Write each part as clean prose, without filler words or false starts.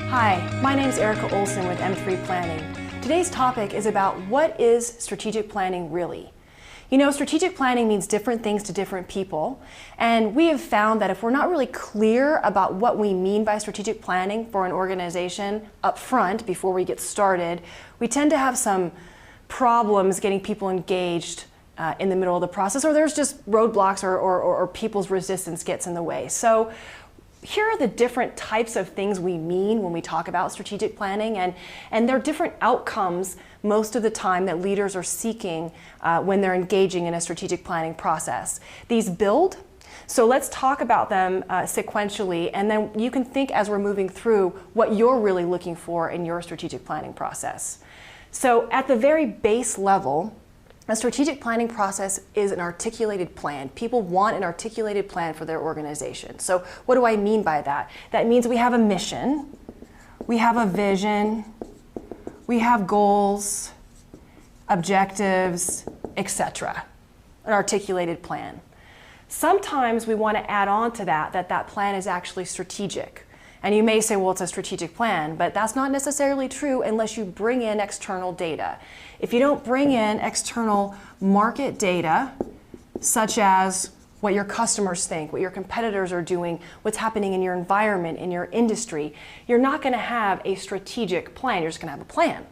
Hi, my name is Erica Olson with M3 Planning. Today's topic is about what is strategic planning really? You know, strategic planning means different things to different people, and we have found that if we're not really clear about what we mean by strategic planning for an organization up front before we get started, we tend to have some problems getting people engaged in the middle of the process, or there's just roadblocks or people's resistance gets in the way. So here are the different types of things we mean when we talk about strategic planning, and there are different outcomes most of the time that leaders are seeking when they're engaging in a strategic planning process. These build, so let's talk about them sequentially, and then you can think as we're moving through what you're really looking for in your strategic planning process. So at the very base level, a strategic planning process is an articulated plan. People want an articulated plan for their organization. So what do I mean by that? That means we have a mission, we have a vision, we have goals, objectives, etc. An articulated plan. Sometimes we want to add on to that plan is actually strategic. And you may say, well, it's a strategic plan, but that's not necessarily true unless you bring in external data. If you don't bring in external market data, such as what your customers think, what your competitors are doing, what's happening in your environment, in your industry, you're not going to have a strategic plan. You're just going to have a plan.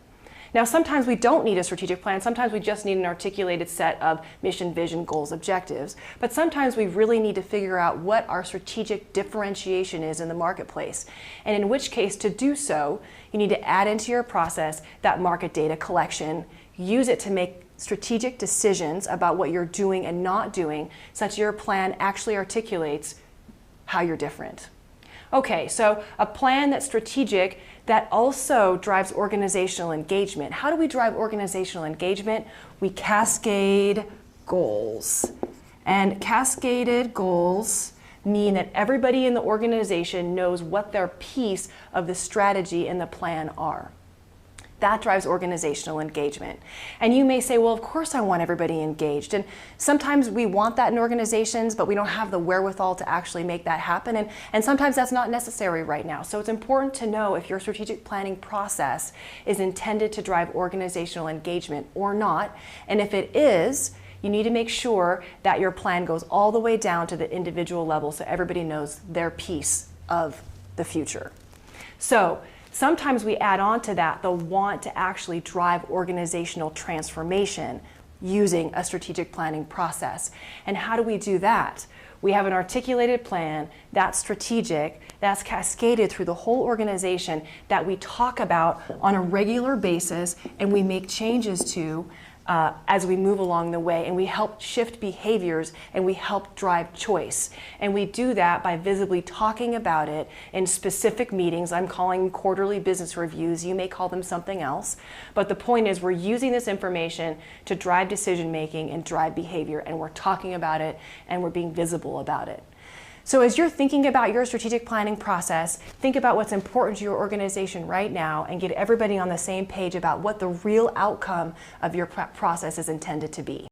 Now, sometimes we don't need a strategic plan. Sometimes we just need an articulated set of mission, vision, goals, objectives. But sometimes we really need to figure out what our strategic differentiation is in the marketplace. And in which case, to do so, you need to add into your process that market data collection, use it to make strategic decisions about what you're doing and not doing, such your plan actually articulates how you're different. Okay, so a plan that's strategic that also drives organizational engagement. How do we drive organizational engagement? We cascade goals. And cascaded goals mean that everybody in the organization knows what their piece of the strategy and the plan are. That drives organizational engagement. And you may say, well, of course I want everybody engaged. And sometimes we want that in organizations, but we don't have the wherewithal to actually make that happen. And sometimes that's not necessary right now. So it's important to know if your strategic planning process is intended to drive organizational engagement or not. And if it is, you need to make sure that your plan goes all the way down to the individual level so everybody knows their piece of the future. So sometimes we add on to that the want to actually drive organizational transformation using a strategic planning process. And how do we do that? We have an articulated plan that's strategic, that's cascaded through the whole organization, that we talk about on a regular basis and we make changes to as we move along the way, and we help shift behaviors and we help drive choice. And we do that by visibly talking about it in specific meetings. I'm calling quarterly business reviews. You may call them something else. But the point is we're using this information to drive decision making and drive behavior, and we're talking about it and we're being visible about it. So as you're thinking about your strategic planning process, think about what's important to your organization right now and get everybody on the same page about what the real outcome of your process is intended to be.